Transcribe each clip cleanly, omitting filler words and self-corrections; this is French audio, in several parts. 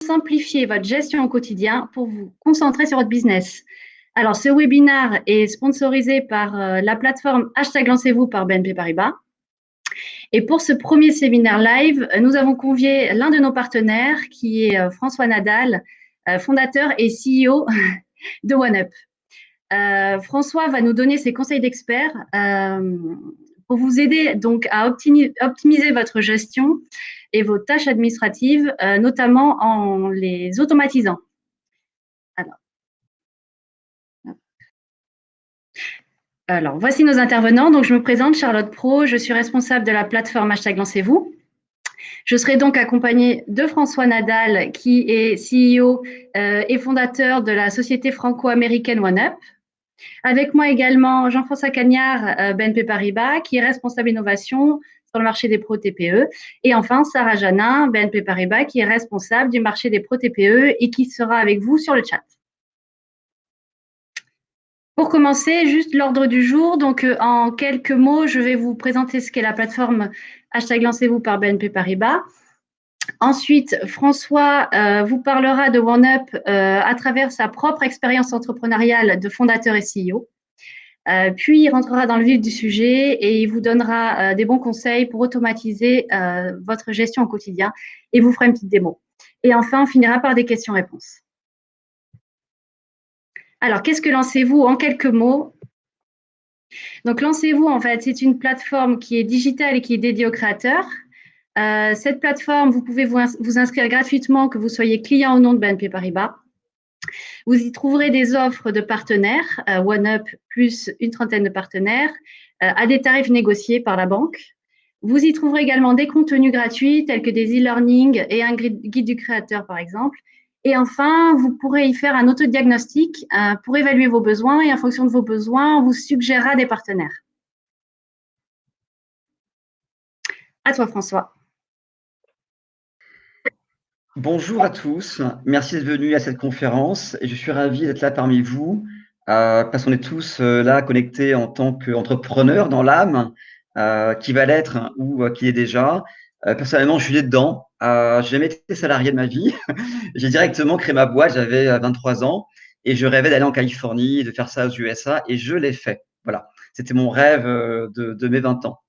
simplifier votre gestion au quotidien pour vous concentrer sur votre business. Alors, ce webinaire est sponsorisé par la plateforme #Lancez-vous par BNP Paribas. Et pour ce premier séminaire live, nous avons convié l'un de nos partenaires qui est François Nadal, fondateur et CEO de OneUp. François va nous donner ses conseils d'expert pour vous aider donc à optimiser votre gestion et vos tâches administratives, notamment en les automatisant. Alors, voici nos intervenants. Donc, je me présente, Charlotte Pro, je suis responsable de la plateforme #Lancez-vous. Je serai donc accompagnée de François Nadal, qui est CEO et fondateur de la société franco-américaine OneUp. Avec moi également Jean-François Cagnard, BNP Paribas, qui est responsable innovation sur le marché des pro-TPE. Et enfin, Sarah Janin, BNP Paribas, qui est responsable du marché des pro-TPE et qui sera avec vous sur le chat. Pour commencer, juste l'ordre du jour. Donc, en quelques mots, je vais vous présenter ce qu'est la plateforme #Lancez-vous par BNP Paribas. Ensuite, François vous parlera de OneUp à travers sa propre expérience entrepreneuriale de fondateur et CEO. Puis, il rentrera dans le vif du sujet et il vous donnera des bons conseils pour automatiser votre gestion au quotidien et vous fera une petite démo. Et enfin, on finira par des questions-réponses. Alors, qu'est-ce que Lancez-vous en quelques mots? Donc, Lancez-vous, en fait, c'est une plateforme qui est digitale et qui est dédiée aux créateurs. Cette plateforme, vous pouvez vous inscrire gratuitement, que vous soyez client ou non de BNP Paribas. Vous y trouverez des offres de partenaires, OneUp plus une trentaine de partenaires, à des tarifs négociés par la banque. Vous y trouverez également des contenus gratuits tels que des e-learning et un guide du créateur, par exemple. Et enfin, vous pourrez y faire un autodiagnostic pour évaluer vos besoins et en fonction de vos besoins, on vous suggérera des partenaires. À toi, François. Bonjour à tous, merci d'être venus à cette conférence et je suis ravi d'être là parmi vous parce qu'on est tous là connectés en tant qu'entrepreneurs dans l'âme, qui va l'être ou qui est déjà. Personnellement, je suis né dedans. J'ai jamais été salarié de ma vie. J'ai directement créé ma boîte, j'avais 23 ans et je rêvais d'aller en Californie, de faire ça aux USA et je l'ai fait. Voilà, c'était mon rêve de mes 20 ans.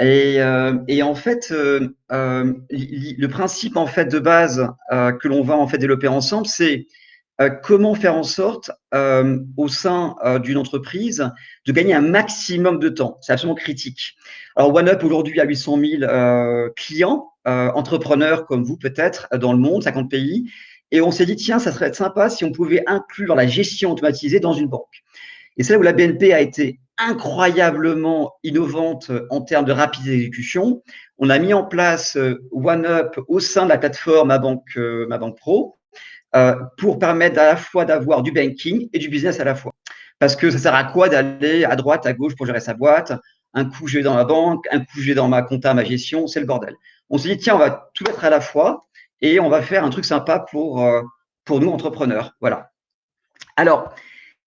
Et en fait, le principe en fait de base que l'on va en fait développer ensemble, c'est comment faire en sorte au sein d'une entreprise de gagner un maximum de temps. C'est absolument critique. Alors OneUp aujourd'hui a 800 000 clients, entrepreneurs comme vous peut-être dans le monde, 50 pays. Et on s'est dit tiens, ça serait sympa si on pouvait inclure la gestion automatisée dans une banque. Et c'est là où la BNP a été incroyablement innovante en termes de rapidité d'exécution. On a mis en place OneUp au sein de la plateforme Ma Banque Pro pour permettre à la fois d'avoir du banking et du business à la fois. Parce que ça sert à quoi d'aller à droite, à gauche pour gérer sa boîte? Un coup, je vais dans ma banque, un coup, je vais dans ma compta, ma gestion, c'est le bordel. On s'est dit, tiens, on va tout mettre à la fois et on va faire un truc sympa pour nous, entrepreneurs. Voilà. Alors,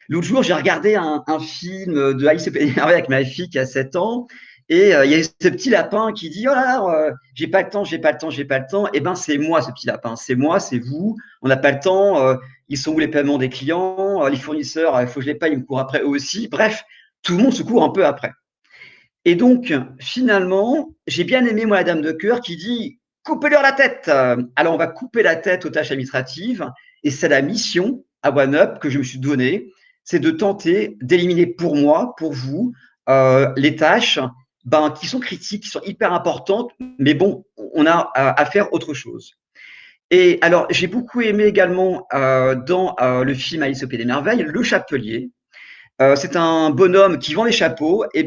l'autre jour, j'ai regardé un film de Alice au Pays des Merveilles avec ma fille qui a 7 ans. Et il y a ce petit lapin qui dit « Oh là là, j'ai pas le temps, j'ai pas le temps, j'ai pas le temps. » Eh bien, c'est moi, ce petit lapin. C'est moi, c'est vous. On n'a pas le temps. Ils sont où les paiements des clients? Les fournisseurs, il faut que je les paye, ils me courent après eux aussi. Bref, tout le monde se court un peu après. Et donc, finalement, j'ai bien aimé, moi, la dame de cœur qui dit « Coupez-leur la tête !» Alors, on va couper la tête aux tâches administratives. Et c'est la mission à OneUp que je me suis donnée, c'est de tenter d'éliminer pour moi, pour vous, les tâches qui sont critiques, qui sont hyper importantes, mais bon, on a à faire autre chose. Et alors, j'ai beaucoup aimé également dans le film Alice au Pays des Merveilles, le chapelier. C'est un bonhomme qui vend des chapeaux. Et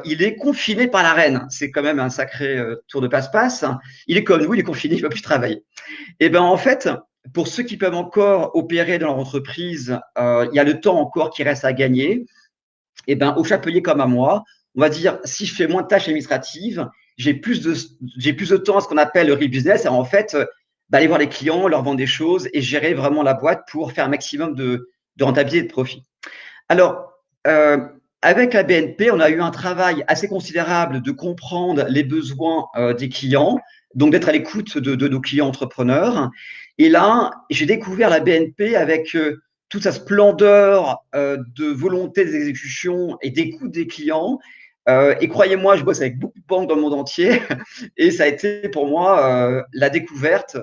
il est confiné par la reine. C'est quand même un sacré tour de passe-passe. Il est comme nous, il est confiné, il ne peut plus travailler. Et en fait, pour ceux qui peuvent encore opérer dans leur entreprise, il y a le temps encore qui reste à gagner. Et au chapelier comme à moi, on va dire, si je fais moins de tâches administratives, j'ai plus de temps à ce qu'on appelle le real business. Et en fait, aller voir les clients, leur vendre des choses et gérer vraiment la boîte pour faire un maximum de rentabilité et de profit. Alors, avec la BNP, on a eu un travail assez considérable de comprendre les besoins des clients, donc d'être à l'écoute de nos clients entrepreneurs. Et là, j'ai découvert la BNP avec toute sa splendeur de volonté d'exécution et d'écoute des clients. Et croyez-moi, je bosse avec beaucoup de banques dans le monde entier et ça a été pour moi la découverte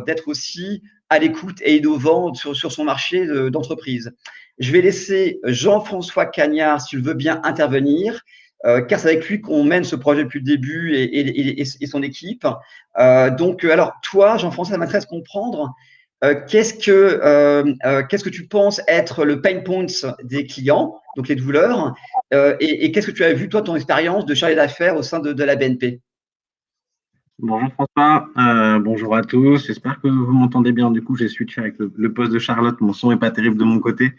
d'être aussi à l'écoute et innovant sur son marché d'entreprise. Je vais laisser Jean-François Cagnard, s'il veut bien, intervenir, car c'est avec lui qu'on mène ce projet depuis le début et son équipe. Alors, toi, Jean-François, ça m'intéresse de comprendre qu'est-ce que tu penses être le pain point des clients, donc les douleurs, et qu'est-ce que tu as vu, toi, ton expérience de chargé d'affaires au sein de la BNP? Bonjour François, bonjour à tous, j'espère que vous m'entendez bien. Du coup, j'ai switché avec le poste de Charlotte, mon son n'est pas terrible de mon côté.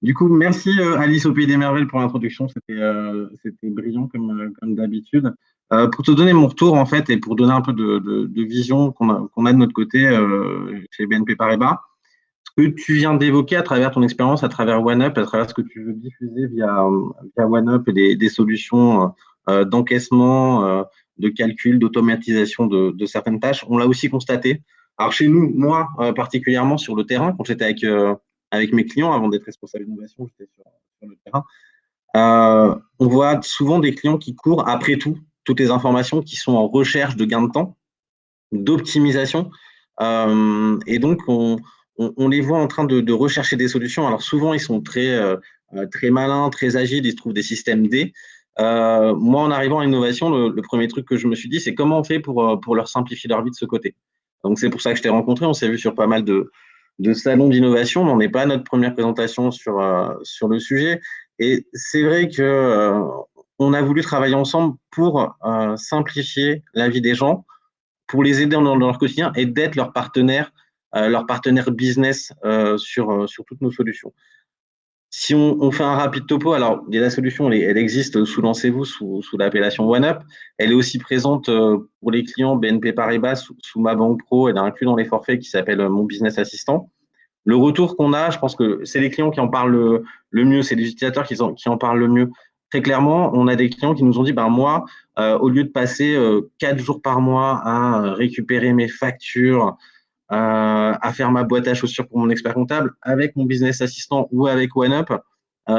Du coup, merci Alice au Pays des Merveilles pour l'introduction, c'était brillant comme d'habitude. Pour te donner mon retour en fait et pour donner un peu de vision qu'on a de notre côté chez BNP Paribas, ce que tu viens d'évoquer à travers ton expérience, à travers OneUp, à travers ce que tu veux diffuser via OneUp et des solutions d'encaissement, de calcul, d'automatisation de certaines tâches, on l'a aussi constaté. Alors chez nous, moi particulièrement sur le terrain, quand j'étais avec mes clients, avant d'être responsable d'innovation, j'étais sur le terrain, on voit souvent des clients qui courent après toutes les informations qui sont en recherche de gain de temps, d'optimisation. Et donc, on les voit en train de rechercher des solutions. Alors souvent, ils sont très malins, très agiles, ils se trouvent des systèmes D. Moi, en arrivant à l'innovation, le premier truc que je me suis dit, c'est comment on fait pour leur simplifier leur vie de ce côté. Donc, c'est pour ça que je t'ai rencontré. On s'est vu sur pas mal de salons d'innovation, mais on n'est pas à notre première présentation sur le sujet. Et c'est vrai que on a voulu travailler ensemble pour simplifier la vie des gens, pour les aider dans leur quotidien et d'être leur partenaire business sur toutes nos solutions. Si on fait un rapide topo, alors la solution, elle existe sous Lancez-vous, sous l'appellation OneUp. Elle est aussi présente pour les clients BNP Paribas sous Ma Banque Pro. Elle est inclue dans les forfaits qui s'appelle Mon Business Assistant. Le retour qu'on a, je pense que c'est les clients qui en parlent le mieux, c'est les utilisateurs qui en parlent le mieux. Très clairement, on a des clients qui nous ont dit, moi, au lieu de passer 4 jours par mois à récupérer mes factures, à faire ma boîte à chaussures pour mon expert comptable, avec mon business assistant ou avec OneUp,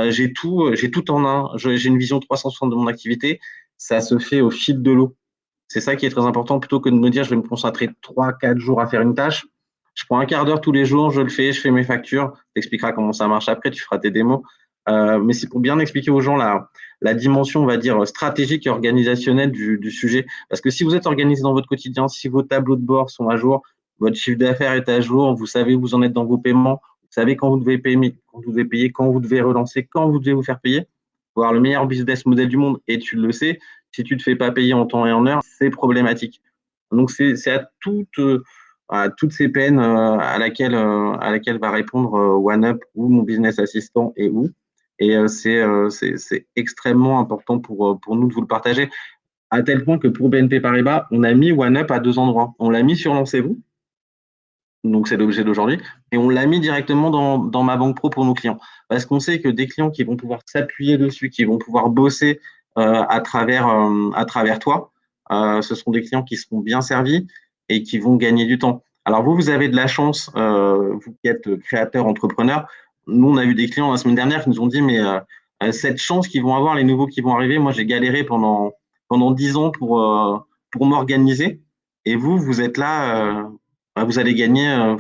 j'ai tout en un. J'ai une vision 360 de mon activité. Ça se fait au fil de l'eau. C'est ça qui est très important. Plutôt que de me dire, je vais me concentrer 3-4 jours à faire une tâche, je prends un quart d'heure tous les jours, je le fais, je fais mes factures. Tu expliqueras comment ça marche après, tu feras tes démos. Mais c'est pour bien expliquer aux gens la dimension, on va dire, stratégique et organisationnelle du sujet. Parce que si vous êtes organisé dans votre quotidien, si vos tableaux de bord sont à jour, votre chiffre d'affaires est à jour, vous savez où vous en êtes dans vos paiements, vous savez quand vous devez payer, quand vous devez relancer, quand vous devez vous faire payer, pour avoir le meilleur business model du monde, et tu le sais, si tu ne te fais pas payer en temps et en heure, c'est problématique. Donc, c'est à toutes ces peines à laquelle va répondre OneUp ou mon business assistant et où. Et c'est extrêmement important pour nous de vous le partager, à tel point que pour BNP Paribas, on a mis OneUp à 2 endroits. On l'a mis sur Lancez-vous, donc c'est l'objet d'aujourd'hui, et on l'a mis directement dans Ma Banque Pro pour nos clients. Parce qu'on sait que des clients qui vont pouvoir s'appuyer dessus, qui vont pouvoir bosser à travers toi, ce sont des clients qui seront bien servis et qui vont gagner du temps. Alors vous avez de la chance, vous qui êtes créateur, entrepreneur. Nous, on a eu des clients la semaine dernière qui nous ont dit, mais cette chance qu'ils vont avoir, les nouveaux qui vont arriver, moi j'ai galéré pendant 10 ans pour m'organiser. Et vous êtes là, vous allez gagner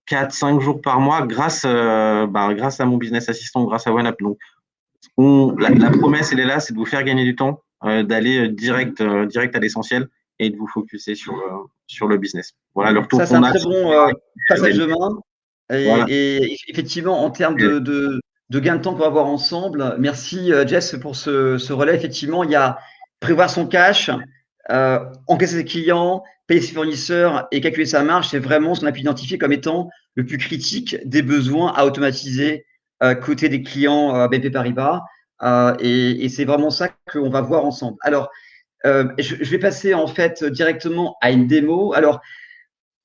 4-5 jours par mois grâce à mon business assistant, grâce à OneUp. Donc, la promesse, elle est là, c'est de vous faire gagner du temps, d'aller direct à l'essentiel et de vous focuser sur le business. Voilà le retour Ça, c'est qu'on un a. très bon passage de main. Voilà. Et effectivement, en termes de gain de temps qu'on va avoir ensemble, merci Jess pour ce relais. Effectivement, il y a prévoir son cash, encaisser ses clients, payer ses fournisseurs et calculer sa marge. C'est vraiment ce qu'on a pu identifier comme étant le plus critique des besoins à automatiser côté des clients BNP Paribas. Et c'est vraiment ça qu'on va voir ensemble. Alors, je vais passer en fait directement à une démo. Alors,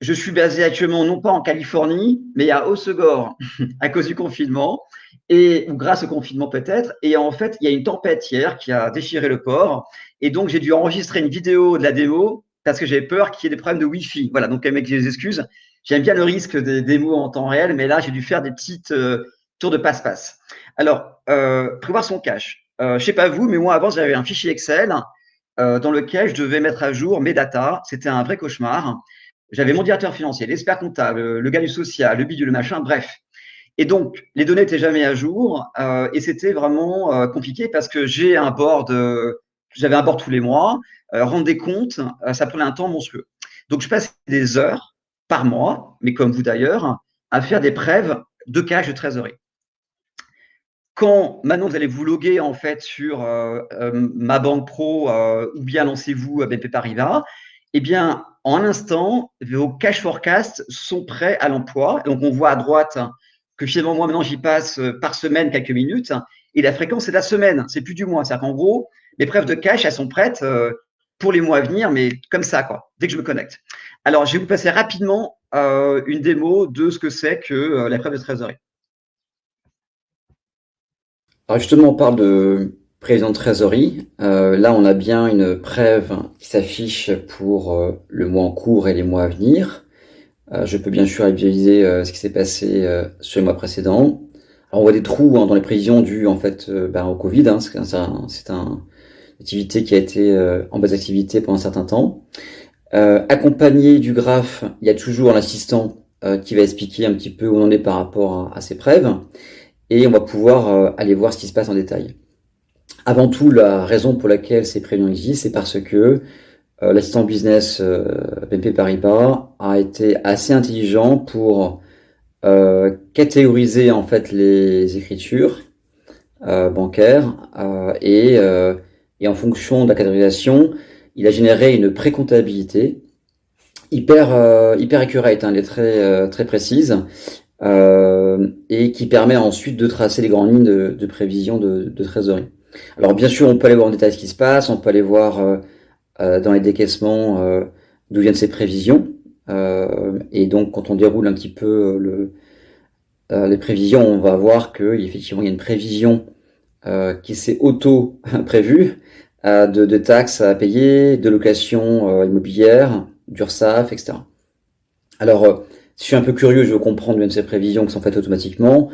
je suis basé actuellement non pas en Californie, mais à Hossegor à cause du confinement ou grâce au confinement peut-être. Et en fait, il y a une tempête hier qui a déchiré le port. Et donc, j'ai dû enregistrer une vidéo de la démo parce que j'avais peur qu'il y ait des problèmes de Wi-Fi. Voilà, donc avec des excuses. J'aime bien le risque des démos en temps réel, mais là, j'ai dû faire des petites tours de passe-passe. Alors, prévoir son cache. Je ne sais pas vous, mais moi, avant, j'avais un fichier Excel dans lequel je devais mettre à jour mes datas. C'était un vrai cauchemar. J'avais mon directeur financier, l'expert comptable, le gars du social, le bidule, le machin, bref. Et donc, les données n'étaient jamais à jour et c'était vraiment compliqué parce que j'avais un board tous les mois, rendre des comptes, ça prenait un temps monstrueux. Donc, je passais des heures par mois, mais comme vous d'ailleurs, à faire des prêves de cash de trésorerie. Quand maintenant vous allez vous loguer en fait sur ma banque pro ou bien lancez-vous à BNP Paribas, eh bien, en un instant, vos cash forecasts sont prêts à l'emploi. Donc, on voit à droite que finalement, moi, maintenant, j'y passe par semaine quelques minutes et la fréquence, c'est la semaine, c'est plus du mois. C'est-à-dire qu'en gros, les preuves de cash, elles sont prêtes pour les mois à venir, mais comme ça, quoi, dès que je me connecte. Alors, je vais vous passer rapidement une démo de ce que c'est que la preuve de trésorerie. Alors justement, on parle de prévision de trésorerie. Là, on a bien une preuve qui s'affiche pour le mois en cours et les mois à venir. Je peux bien sûr visualiser ce qui s'est passé sur les mois précédents. Alors, on voit des trous dans les prévisions dues en fait au Covid. C'est une activité qui a été en baisse d'activité pendant un certain temps. Accompagné du graphe, il y a toujours l'assistant qui va expliquer un petit peu où on en est par rapport à ces preuves. Et on va pouvoir aller voir ce qui se passe en détail. Avant tout, la raison pour laquelle ces prévisions existent, c'est parce que l'assistant business BNP Paribas a été assez intelligent pour catégoriser en fait les écritures bancaires et en fonction de la catégorisation, il a généré une précomptabilité hyper accurate, elle est très précise. Et qui permet ensuite de tracer les grandes lignes de prévision de trésorerie. Alors bien sûr, on peut aller voir en détail ce qui se passe, on peut aller voir dans les décaissements d'où viennent ces prévisions. Et donc, quand on déroule un petit peu les prévisions, on va voir qu'effectivement, il y a une prévision qui s'est auto-prévue de taxes à payer, de location immobilière, d'URSSAF, etc. Alors, si je suis un peu curieux, je veux comprendre une de ces prévisions qui sont faites automatiquement.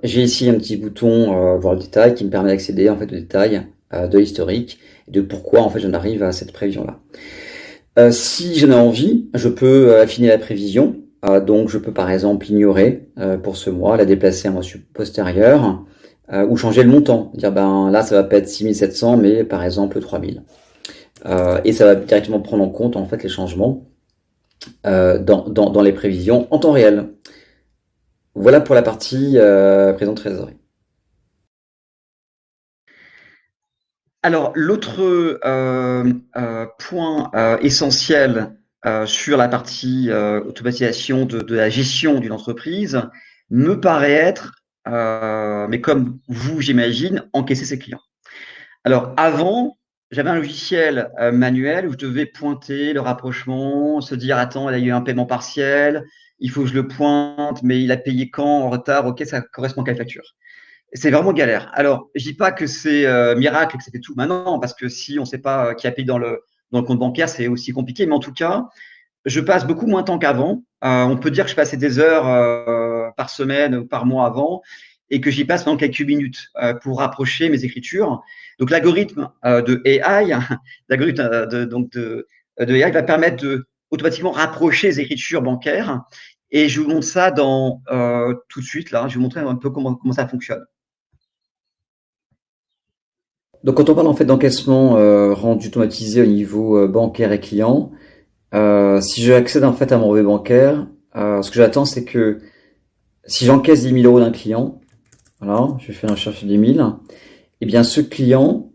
J'ai ici un petit bouton voir le détail qui me permet d'accéder en fait au détail de l'historique et de pourquoi en fait j'en arrive à cette prévision-là. Si j'en ai envie, je peux affiner la prévision. Donc je peux par exemple l'ignorer pour ce mois, la déplacer à un mois postérieur ou changer le montant. Dire là ça va pas être 6700 mais par exemple 3000. Et ça va directement prendre en compte en fait les changements dans les prévisions en temps réel. Voilà pour la partie prévision de trésorerie. Alors, l'autre point essentiel sur la partie automatisation de la gestion d'une entreprise me paraît être, mais comme vous, j'imagine, encaisser ses clients. Alors, avant, j'avais un logiciel manuel où je devais pointer le rapprochement, se dire, attends, il y a eu un paiement partiel, il faut que je le pointe, mais il a payé quand en retard, ok, ça correspond à quelle facture. C'est vraiment galère. Alors, je dis pas que c'est miracle et que c'était tout maintenant, parce que si on ne sait pas qui a payé dans le compte bancaire, c'est aussi compliqué. Mais en tout cas, je passe beaucoup moins de temps qu'avant. On peut dire que je passais des heures par semaine ou par mois avant et que j'y passe maintenant quelques minutes pour rapprocher mes écritures. Donc, l'algorithme de AI, l'algorithme de AI va permettre de automatiquement rapprocher les écritures bancaires. Et je vous montre ça tout de suite. Là, je vais vous montrer un peu comment ça fonctionne. Donc quand on parle en fait d'encaissement rendu automatisé au niveau bancaire et client, si je accède en fait à mon relevé bancaire, ce que j'attends c'est que si j'encaisse 10 000 € d'un client, voilà, je fais une recherche sur 10 000, et bien ce client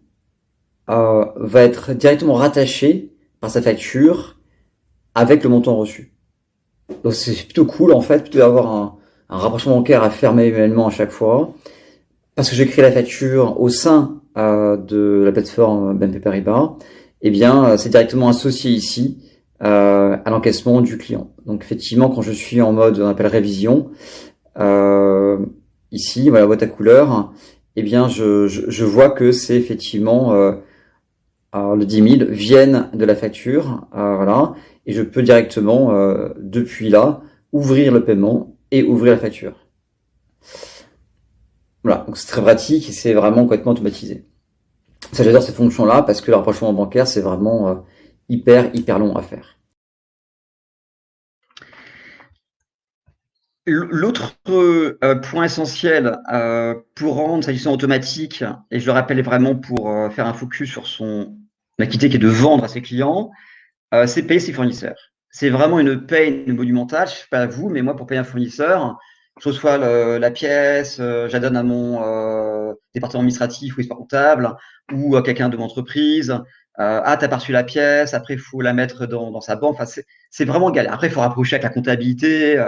va être directement rattaché par sa facture avec le montant reçu. Donc c'est plutôt cool en fait, plutôt d'avoir un rapprochement bancaire à faire manuellement à chaque fois, parce que j'ai créé la facture au sein de la plateforme BNP Paribas, eh bien c'est directement associé ici à l'encaissement du client. Donc effectivement, quand je suis en mode on appelle révision, ici, voilà, boîte à couleurs, eh bien je vois que c'est effectivement le 10 000 viennent de la facture, voilà, et je peux directement, depuis là, ouvrir le paiement et ouvrir la facture. Voilà, donc c'est très pratique et c'est vraiment complètement automatisé. Ça, j'adore cette fonction-là parce que le rapprochement bancaire, c'est vraiment hyper long à faire. L'autre point essentiel pour rendre sa gestion automatique, et je le rappelle vraiment pour faire un focus sur son activité qui est de vendre à ses clients, c'est payer ses fournisseurs. C'est vraiment une paye monumentale. Je ne sais pas à vous, mais moi, pour payer un fournisseur, je reçois la pièce, je la donne à mon département administratif ou expert comptable ou à quelqu'un de mon entreprise. Ah, t'as pas reçu la pièce, après, il faut la mettre dans sa banque. Enfin, c'est vraiment galère. Après, il faut rapprocher avec la comptabilité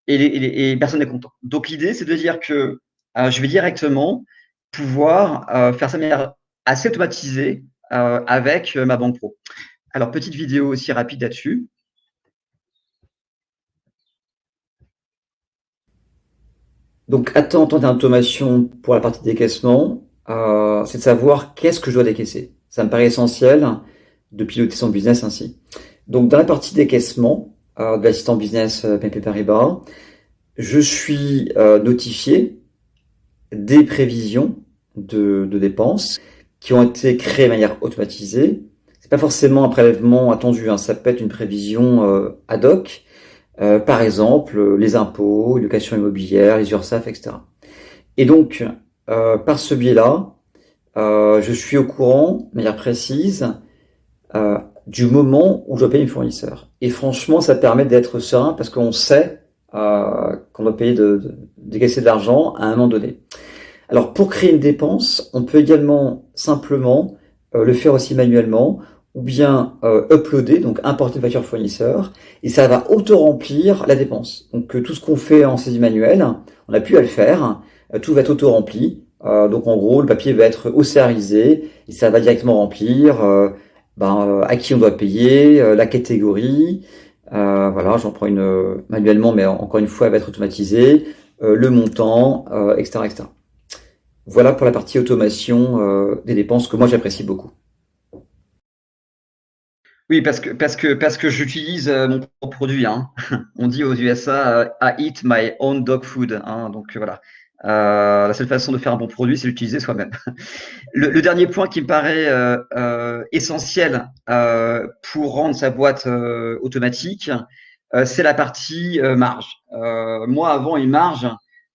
et personne n'est content. Donc, l'idée, c'est de dire que je vais directement pouvoir faire ça de manière assez automatisée avec ma banque pro. Alors, petite vidéo aussi rapide là-dessus. Donc, attente d'automation pour la partie décaissement, c'est de savoir qu'est-ce que je dois décaisser. Ça me paraît essentiel de piloter son business ainsi. Donc, dans la partie décaissement de l'assistant business BNP Paribas, je suis notifié des prévisions de dépenses qui ont été créées de manière automatisée. C'est pas forcément un prélèvement attendu, hein, ça peut être une prévision ad hoc. Par exemple, les impôts, l'éducation immobilière, les URSSAF, etc. Et donc, par ce biais-là, je suis au courant, de manière précise, du moment où je dois payer mes fournisseurs. Et franchement, ça permet d'être serein parce qu'on sait qu'on doit payer décaisser de l'argent à un moment donné. Alors, pour créer une dépense, on peut également simplement le faire aussi manuellement, ou bien uploader, donc importer une facture fournisseur, et ça va auto-remplir la dépense. Donc tout ce qu'on fait en saisie manuelle, on n'a plus à le faire, tout va être auto-rempli. Donc en gros, le papier va être osséarisé, et ça va directement remplir à qui on doit payer, la catégorie, voilà, j'en prends une manuellement, mais encore une fois, elle va être automatisée, le montant, etc., etc. Voilà pour la partie automation des dépenses que moi j'apprécie beaucoup. Oui, parce que j'utilise mon propre produit. Hein. On dit aux USA, I eat my own dog food. Hein, donc voilà. La seule façon de faire un bon produit, c'est d'utiliser soi-même. Le dernier point qui me paraît essentiel pour rendre sa boîte automatique, c'est la partie marge. Moi, avant une marge,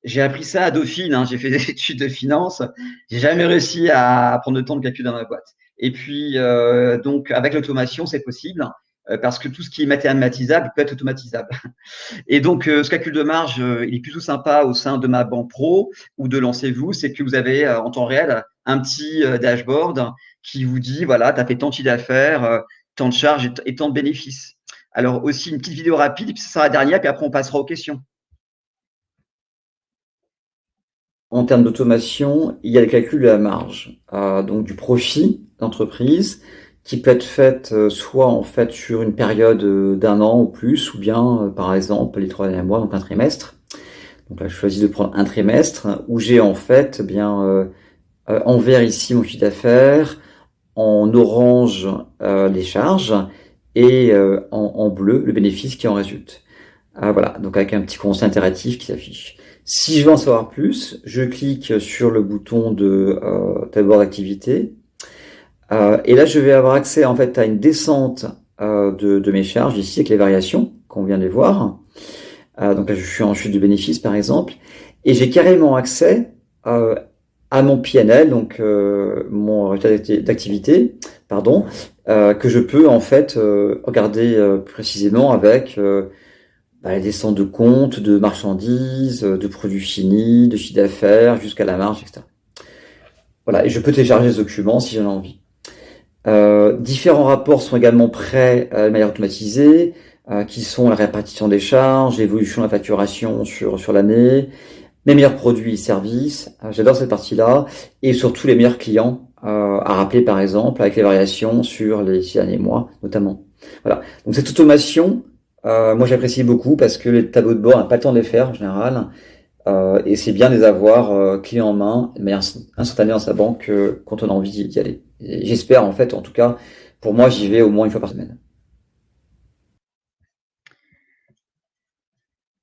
j'ai appris ça à Dauphine. Hein, j'ai fait des études de finance. J'ai jamais réussi à prendre le temps de calculer dans ma boîte. Et puis, donc, avec l'automation, c'est possible parce que tout ce qui est mathématisable peut être automatisable. Et donc, ce calcul de marge, il est plutôt sympa au sein de ma banque pro ou de Lancez-vous, c'est que vous avez en temps réel un petit dashboard qui vous dit, voilà, tu as fait tant de chiffre d'affaires, tant de charges et tant de bénéfices. Alors, aussi, une petite vidéo rapide, puis ça sera la dernière, puis après, on passera aux questions. En termes d'automation, il y a le calcul de la marge, donc du profit d'entreprise, qui peut être faite soit en fait sur une période d'un an ou plus, ou bien par exemple les 3 derniers mois, donc un trimestre. Donc là, je choisis de prendre un trimestre où j'ai en fait en vert ici mon chiffre d'affaires, en orange les charges et en bleu le bénéfice qui en résulte. Voilà, donc avec un petit constat interactif qui s'affiche. Si je veux en savoir plus, je clique sur le bouton de tableau d'activité. Et là, je vais avoir accès en fait à une descente de mes charges ici avec les variations qu'on vient de les voir. Donc là, je suis en chute de bénéfice par exemple, et j'ai carrément accès à mon PNL, donc mon résultat d'activité, pardon, que je peux en fait regarder précisément avec la descente de comptes, de marchandises, de produits finis, de chiffre d'affaires, jusqu'à la marge, etc. Voilà, et je peux télécharger ce document si j'en ai envie. Différents rapports sont également prêts de manière automatisée, qui sont la répartition des charges, l'évolution de la facturation sur l'année, mes meilleurs produits et services, j'adore cette partie-là, et surtout les meilleurs clients à rappeler par exemple, avec les variations sur les 6 derniers mois notamment. Voilà, donc cette automation, moi j'apprécie beaucoup parce que les tableaux de bord, on n'a pas le temps de les faire en général, et c'est bien de les avoir clés en main de manière instantanée dans sa banque quand on a envie d'y aller. j'espère, en fait, en tout cas, pour moi, j'y vais au moins une fois par semaine.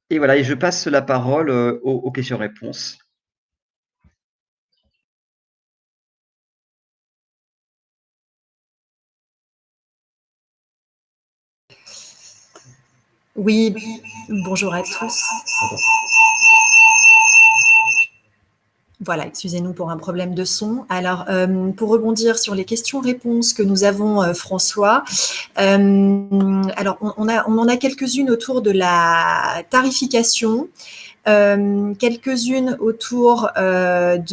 Et voilà, et je passe la parole aux questions-réponses. Oui, bonjour à tous. Voilà, excusez-nous pour un problème de son. Alors, pour rebondir sur les questions-réponses que nous avons, François, alors on en a quelques-unes autour de la tarification, quelques-unes autour de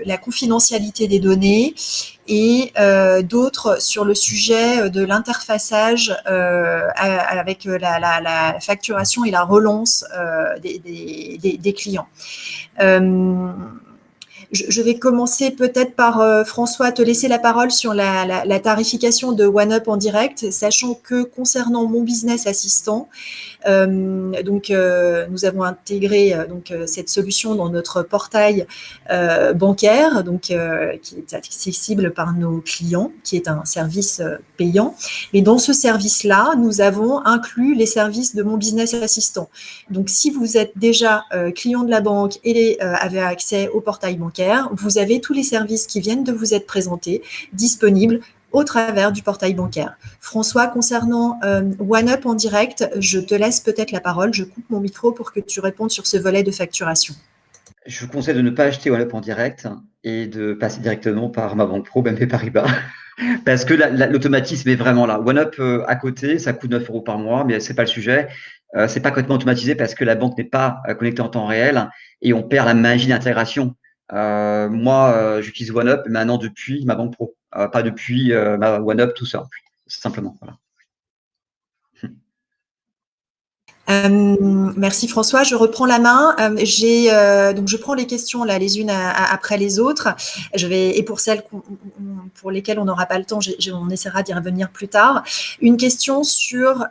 la confidentialité des données et d'autres sur le sujet de l'interfaçage avec la facturation et la relance des clients. Je vais commencer peut-être par François, te laisser la parole sur la tarification de OneUp en direct, sachant que concernant mon business assistant, nous avons intégré cette solution dans notre portail bancaire, qui est accessible par nos clients, qui est un service payant. Et dans ce service-là, nous avons inclus les services de mon business assistant. Donc, si vous êtes déjà client de la banque et avez accès au portail bancaire, vous avez tous les services qui viennent de vous être présentés disponibles au travers du portail bancaire. François, concernant OneUp en direct, je te laisse peut-être la parole. Je coupe mon micro pour que tu répondes sur ce volet de facturation. Je vous conseille de ne pas acheter OneUp en direct et de passer directement par ma banque pro, BNP Paribas, parce que l'automatisme est vraiment là. OneUp à côté, ça coûte 9 € par mois, mais c'est pas le sujet. C'est pas complètement automatisé parce que la banque n'est pas connectée en temps réel et on perd la magie d'intégration. Moi, j'utilise OneUp maintenant depuis ma banque pro, pas depuis ma OneUp tout simple, simplement. Voilà. Merci François, je reprends la main. Donc je prends les questions là les unes après les autres. Et pour celles pour lesquelles on n'aura pas le temps, on essaiera d'y revenir plus tard. Une question sur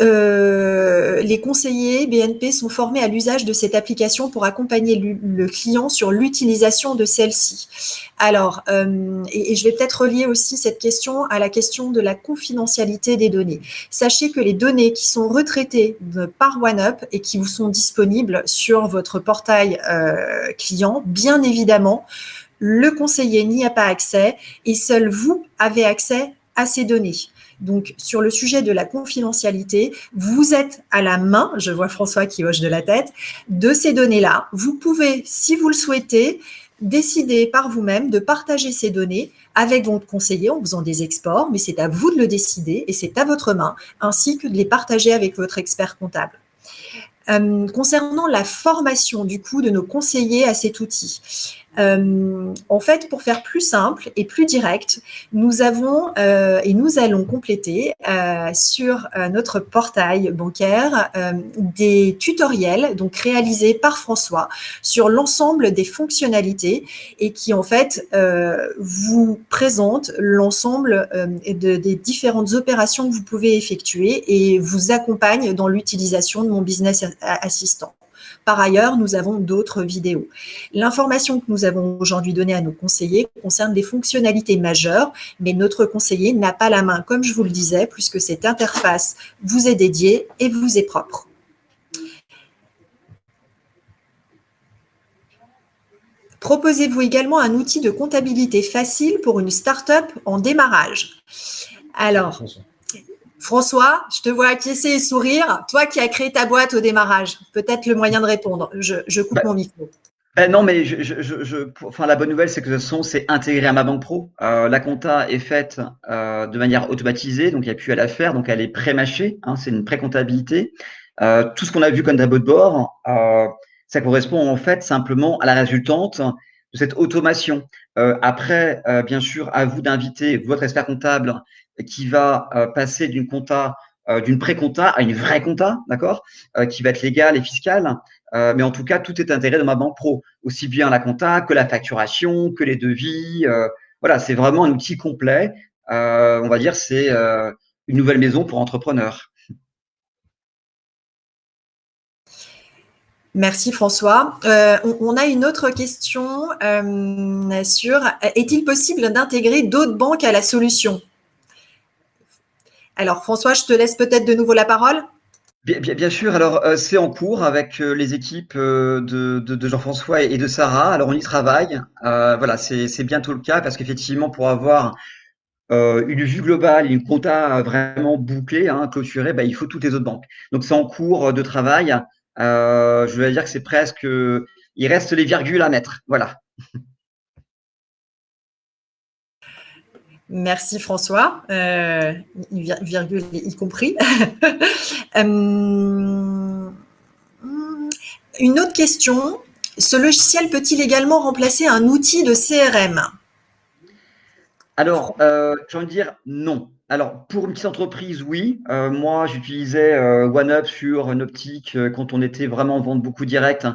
les conseillers BNP sont formés à l'usage de cette application pour accompagner le client sur l'utilisation de celle-ci. Alors, et je vais peut-être relier aussi cette question à la question de la confidentialité des données. Sachez que les données qui sont retraitées par OneUp et qui vous sont disponibles sur votre portail client, bien évidemment, le conseiller n'y a pas accès et seul vous avez accès à ces données. Donc, sur le sujet de la confidentialité, vous êtes à la main, je vois François qui hoche de la tête, de ces données-là. Vous pouvez, si vous le souhaitez, décider par vous-même de partager ces données avec votre conseiller en faisant des exports, mais c'est à vous de le décider et c'est à votre main, ainsi que de les partager avec votre expert comptable. Concernant la formation du coup de nos conseillers à cet outil, en fait, pour faire plus simple et plus direct, nous avons et nous allons compléter sur notre portail bancaire des tutoriels donc réalisés par François sur l'ensemble des fonctionnalités et qui en fait vous présentent l'ensemble des différentes opérations que vous pouvez effectuer et vous accompagnent dans l'utilisation de mon business assistant. Par ailleurs, nous avons d'autres vidéos. L'information que nous avons aujourd'hui donnée à nos conseillers concerne des fonctionnalités majeures, mais notre conseiller n'a pas la main, comme je vous le disais, puisque cette interface vous est dédiée et vous est propre. Proposez-vous également un outil de comptabilité facile pour une start-up en démarrage? Alors, François, je te vois acquiescer et sourire. Toi qui as créé ta boîte au démarrage, peut-être le moyen de répondre. Je coupe mon micro. Non, mais la bonne nouvelle, c'est que de toute façon, c'est intégré à ma banque pro. La compta est faite de manière automatisée, donc il n'y a plus à la faire, donc elle est pré-mâchée, hein, c'est une pré-comptabilité. Tout ce qu'on a vu comme tableau de bord, ça correspond en fait simplement à la résultante de cette automation. Après, bien sûr, à vous d'inviter votre expert comptable qui va passer d'une compta, d'une pré-compta à une vraie compta, d'accord, qui va être légale et fiscale. Mais en tout cas, tout est intégré dans ma banque pro, aussi bien la compta que la facturation, que les devis. Voilà, c'est vraiment un outil complet. On va dire, c'est une nouvelle maison pour entrepreneurs. Merci François. On a une autre question sur est-il possible d'intégrer d'autres banques à la solution? Alors François, je te laisse peut-être de nouveau la parole. Bien sûr, alors c'est en cours avec les équipes de Jean-François et de Sarah. Alors on y travaille. Voilà, c'est bientôt le cas parce qu'effectivement, pour avoir une vue globale, une compta vraiment bouclée, hein, clôturée, bah, il faut toutes les autres banques. Donc c'est en cours de travail. Je vais dire que c'est presque, il reste les virgules à mettre. Voilà. Merci François, virgule y compris. Une autre question, ce logiciel peut-il également remplacer un outil de CRM? Alors, j'ai envie de dire non. Alors, pour une petite entreprise, oui. Moi, j'utilisais OneUp sur une optique quand on était vraiment en vente beaucoup directe.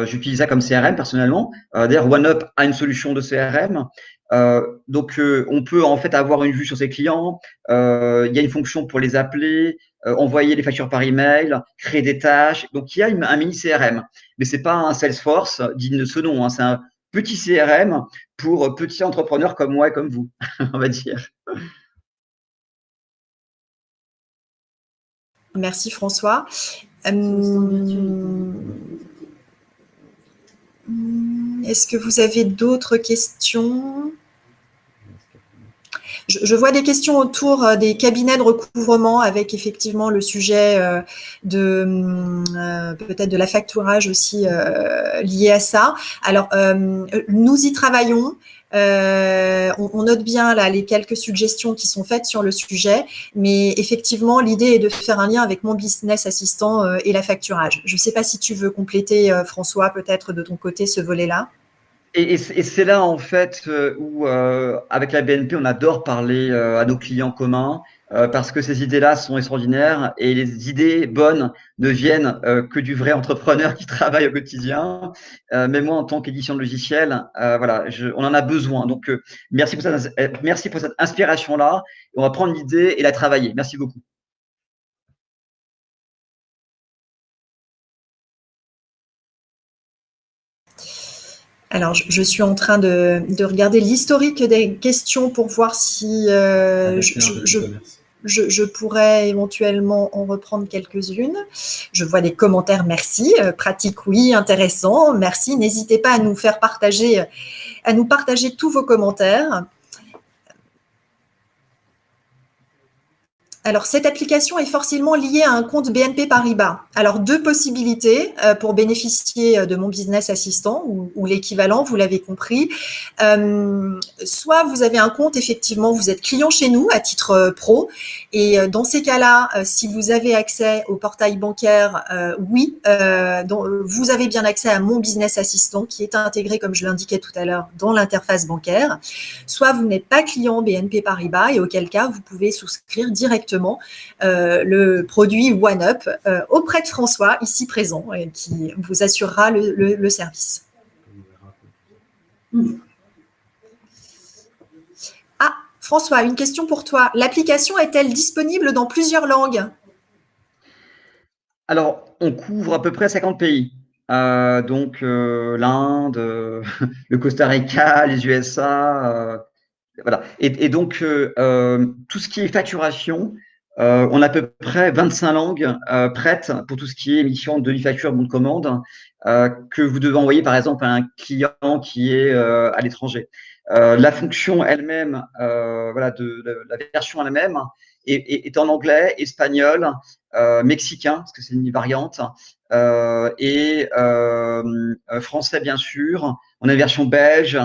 J'utilisais comme CRM personnellement. D'ailleurs, OneUp a une solution de CRM. Donc, on peut en fait avoir une vue sur ses clients. Il y a une fonction pour les appeler, envoyer les factures par email, créer des tâches. Donc, il y a un mini CRM, mais c'est pas un Salesforce digne de ce nom, hein. C'est un petit CRM pour petits entrepreneurs comme moi et comme vous, on va dire. Merci François. Est-ce que vous avez d'autres questions? Je vois des questions autour des cabinets de recouvrement avec effectivement le sujet peut-être de la facturage aussi lié à ça. Alors, nous y travaillons. On note bien là les quelques suggestions qui sont faites sur le sujet, mais effectivement, l'idée est de faire un lien avec mon business assistant et la facturage. Je ne sais pas si tu veux compléter, François, peut-être de ton côté ce volet-là. Et c'est là, en fait, où, avec la BNP, on adore parler à nos clients communs parce que ces idées-là sont extraordinaires et les idées bonnes ne viennent que du vrai entrepreneur qui travaille au quotidien. Mais moi, en tant qu'édition de logiciel, voilà, on en a besoin. Donc, merci pour cette inspiration-là. On va prendre l'idée et la travailler. Merci beaucoup. Alors, je suis en train de regarder l'historique des questions pour voir si je pourrais éventuellement en reprendre quelques-unes. Je vois des commentaires, merci. Pratique, oui, intéressant, merci. N'hésitez pas à nous partager tous vos commentaires. Alors, cette application est forcément liée à un compte BNP Paribas. Alors, deux possibilités pour bénéficier de mon business assistant ou l'équivalent, vous l'avez compris. Soit vous avez un compte, effectivement, vous êtes client chez nous à titre pro. Et dans ces cas-là, si vous avez accès au portail bancaire, oui, vous avez bien accès à mon business assistant qui est intégré, comme je l'indiquais tout à l'heure, dans l'interface bancaire. Soit vous n'êtes pas client BNP Paribas et auquel cas, vous pouvez souscrire directement le produit OneUp auprès de François, ici présent, qui vous assurera le service. Ah, François, une question pour toi. L'application est-elle disponible dans plusieurs langues? Alors, on couvre à peu près 50 pays. Donc, l'Inde, le Costa Rica, les USA, voilà. Et donc, tout ce qui est facturation, on a à peu près 25 langues prêtes pour tout ce qui est émission de facture, bon de commande, que vous devez envoyer par exemple à un client qui est à l'étranger. La fonction elle-même, voilà, la version elle-même est en anglais, espagnol, mexicain, parce que c'est une variante, et français bien sûr. On a une version belge.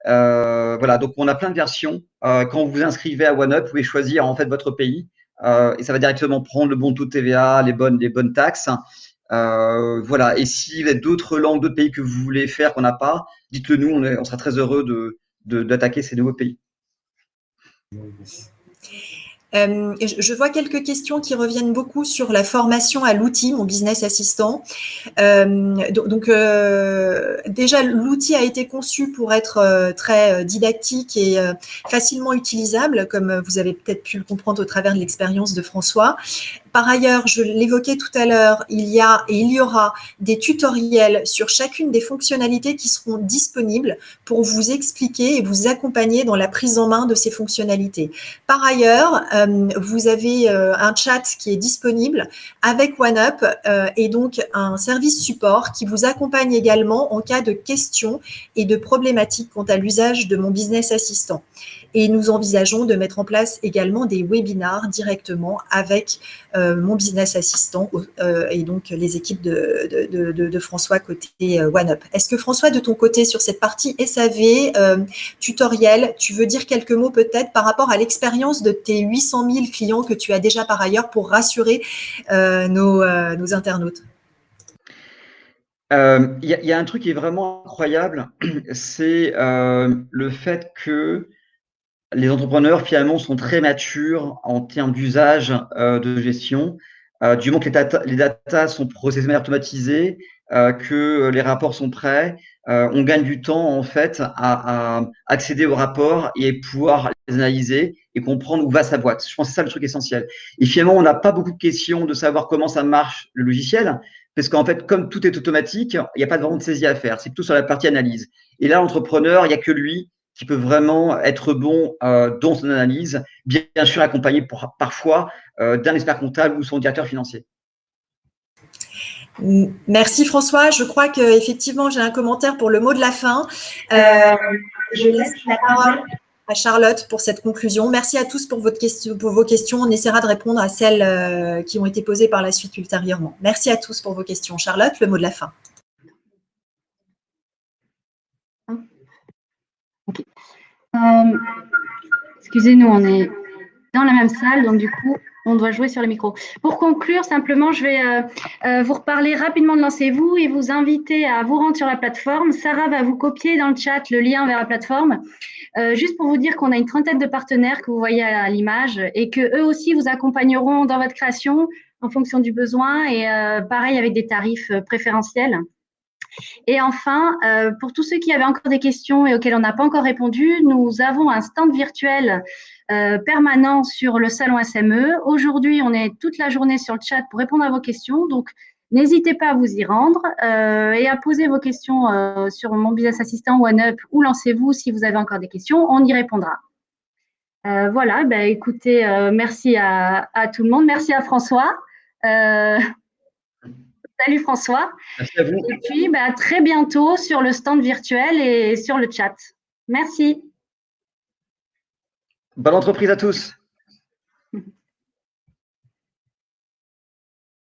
Voilà, donc on a plein de versions. Quand vous vous inscrivez à OneUp, vous pouvez choisir en fait votre pays et ça va directement prendre le bon taux de TVA, les bonnes taxes. Voilà. Et si vous avez d'autres langues, d'autres pays que vous voulez faire qu'on n'a pas, dites-le nous. On sera très heureux d'attaquer ces nouveaux pays. Je vois quelques questions qui reviennent beaucoup sur la formation à l'outil, mon business assistant. Déjà, l'outil a été conçu pour être très didactique et facilement utilisable, comme vous avez peut-être pu le comprendre au travers de l'expérience de François. Par ailleurs, je l'évoquais tout à l'heure, il y aura des tutoriels sur chacune des fonctionnalités qui seront disponibles pour vous expliquer et vous accompagner dans la prise en main de ces fonctionnalités. Par ailleurs, vous avez un chat qui est disponible avec OneUp et donc un service support qui vous accompagne également en cas de questions et de problématiques quant à l'usage de mon business assistant. Et nous envisageons de mettre en place également des webinars directement avec mon business assistant et donc les équipes de François côté OneUp. Est-ce que François, de ton côté, sur cette partie SAV, tutoriel, tu veux dire quelques mots peut-être par rapport à l'expérience de tes 800 000 clients que tu as déjà par ailleurs pour rassurer nos internautes? Il y a un truc qui est vraiment incroyable, c'est le fait que les entrepreneurs, finalement, sont très matures en termes d'usage de gestion. Du moment que les data sont processées de manière automatisée, que les rapports sont prêts, on gagne du temps, en fait, à accéder aux rapports et pouvoir les analyser et comprendre où va sa boîte. Je pense que c'est ça le truc essentiel. Et finalement, on n'a pas beaucoup de questions de savoir comment ça marche le logiciel, parce qu'en fait, comme tout est automatique, il n'y a pas vraiment de saisie à faire. C'est plutôt sur la partie analyse. Et là, l'entrepreneur, il n'y a que lui qui peut vraiment être bon dans son analyse, bien sûr accompagné parfois d'un expert comptable ou son directeur financier. Merci François. Je crois qu'effectivement, j'ai un commentaire pour le mot de la fin. Je laisse la parole à Charlotte pour cette conclusion. Merci à tous pour vos questions. On essaiera de répondre à celles qui ont été posées par la suite ultérieurement. Merci à tous pour vos questions. Charlotte, le mot de la fin. Okay. Excusez-nous, on est dans la même salle, donc du coup, on doit jouer sur les micros. Pour conclure, simplement, je vais vous reparler rapidement de Lancez-vous et vous inviter à vous rendre sur la plateforme. Sarah va vous copier dans le chat le lien vers la plateforme, juste pour vous dire qu'on a une trentaine de partenaires que vous voyez à l'image et qu'eux aussi vous accompagneront dans votre création en fonction du besoin et pareil avec des tarifs préférentiels. Et enfin, pour tous ceux qui avaient encore des questions et auxquelles on n'a pas encore répondu, nous avons un stand virtuel permanent sur le salon SME. Aujourd'hui, on est toute la journée sur le chat pour répondre à vos questions. Donc, n'hésitez pas à vous y rendre et à poser vos questions sur mon business assistant OneUp ou Lancez-vous si vous avez encore des questions. On y répondra. Voilà, bah, écoutez, merci à tout le monde. Merci à François. Salut François. Merci à vous. Et puis, à très bientôt sur le stand virtuel et sur le chat. Merci. Bonne entreprise à tous.